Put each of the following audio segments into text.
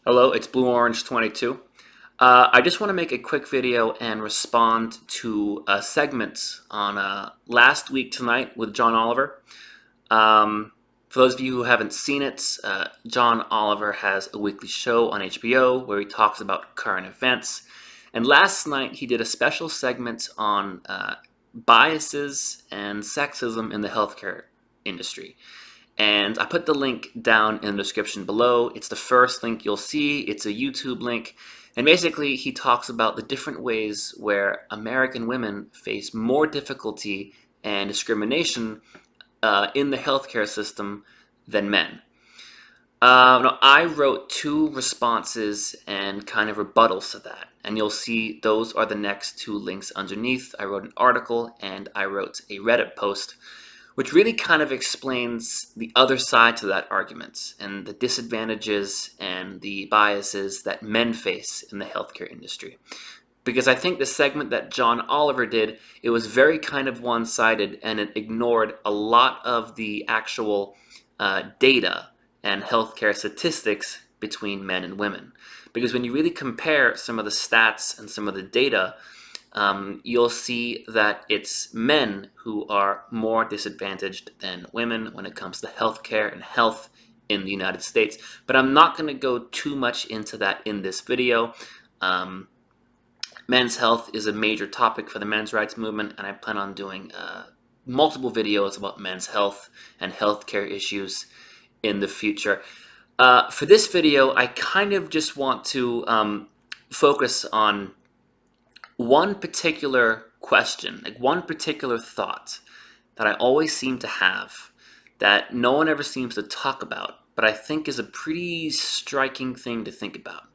Hello, it's Blue Orange 22. I just want to make a quick video and respond to a segment on last week tonight with John Oliver. For those of you who haven't seen it, John Oliver has a weekly show on HBO where he talks about current events. And last night he did a special segment on biases and sexism in the healthcare industry. And I put the link down in the description below. It's the first link you'll see. It's a YouTube link. And basically, he talks about the different ways where American women face more difficulty and discrimination in the healthcare system than men. Now, I wrote two responses and kind of rebuttals to that. And you'll see those are the next two links underneath. I wrote an article and I wrote a Reddit post which really kind of explains the other side to that argument and the disadvantages and the biases that men face in the healthcare industry. Because I think the segment that John Oliver did, it was very kind of one-sided and it ignored a lot of the actual data and healthcare statistics between men and women. Because when you really compare some of the stats and some of the data, you'll see that it's men who are more disadvantaged than women when it comes to healthcare and health in the United States. But I'm not going to go too much into that in this video. Men's health is a major topic for the men's rights movement, and I plan on doing multiple videos about men's health and healthcare issues in the future. For this video, I kind of just want to focus on one particular question, like one particular thought that I always seem to have that no one ever seems to talk about, but I think is a pretty striking thing to think about,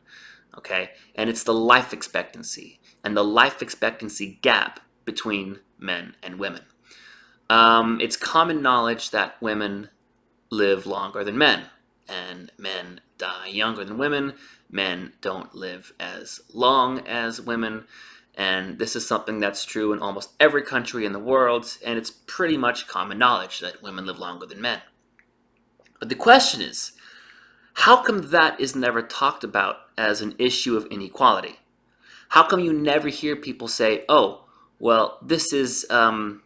okay? And it's the life expectancy and the life expectancy gap between men and women. It's common knowledge that women live longer than men, and men die younger than women. Men don't live as long as women. And this is something that's true in almost every country in the world, and it's pretty much common knowledge that women live longer than men. But the question is, how come that is never talked about as an issue of inequality? How come you never hear people say, oh, well, this is an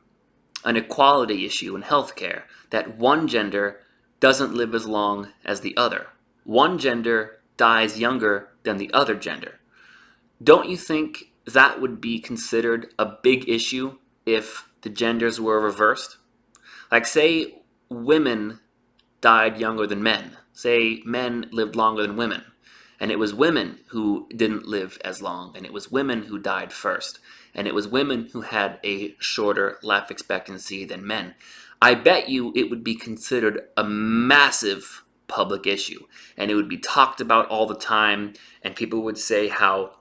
equality issue in healthcare, that one gender doesn't live as long as the other. One gender dies younger than the other gender. Don't you think that would be considered a big issue if the genders were reversed? Like, say women died younger than men. Say men lived longer than women. And it was women who didn't live as long. And it was women who died first. And it was women who had a shorter life expectancy than men. I bet you it would be considered a massive public issue. And it would be talked about all the time. And people would say how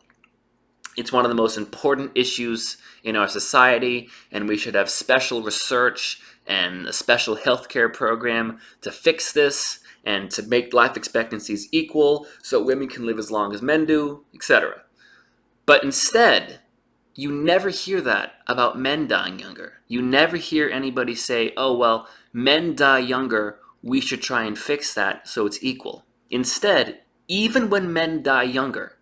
it's one of the most important issues in our society, and we should have special research and a special healthcare program to fix this and to make life expectancies equal so women can live as long as men do, etc. But instead, you never hear that about men dying younger. You never hear anybody say, oh, well, men die younger, we should try and fix that so it's equal. Instead, even when men die younger,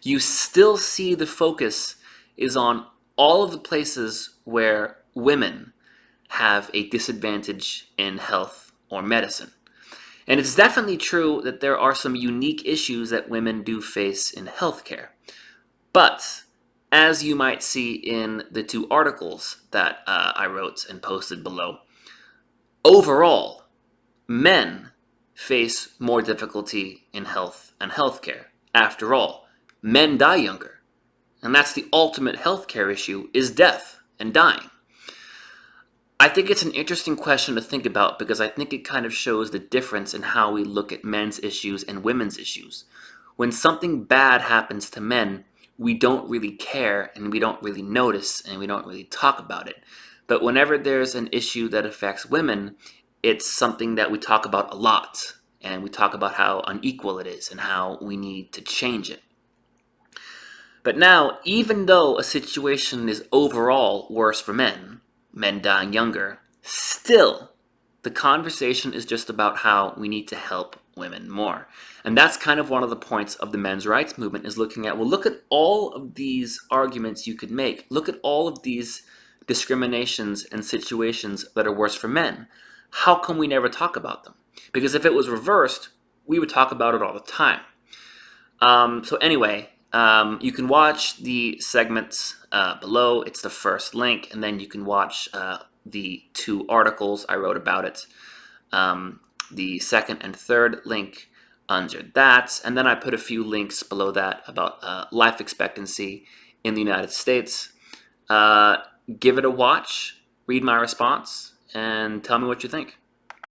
you still see the focus is on all of the places where women have a disadvantage in health or medicine. And it's definitely true that there are some unique issues that women do face in healthcare. But as you might see in the two articles that I wrote and posted below, overall, men face more difficulty in health and healthcare. After all, men die younger, and that's the ultimate healthcare issue, is death and dying. I think it's an interesting question to think about because I think it kind of shows the difference in how we look at men's issues and women's issues. When something bad happens to men, we don't really care and we don't really notice and we don't really talk about it. But whenever there's an issue that affects women, it's something that we talk about a lot, and we talk about how unequal it is and how we need to change it. But now, even though a situation is overall worse for men, men dying younger, still The conversation is just about how we need to help women more. And that's kind of one of the points of the men's rights movement, is looking at, well, look at all of these arguments you could make. Look at all of these discriminations and situations that are worse for men. How come we never talk about them? Because if it was reversed, we would talk about it all the time. So anyway, you can watch the segments below. It's the first link, and then you can watch the 2 articles I wrote about it. The second and third link under that, and then I put a few links below that about life expectancy in the United States. Give it a watch, read my response, and tell me what you think.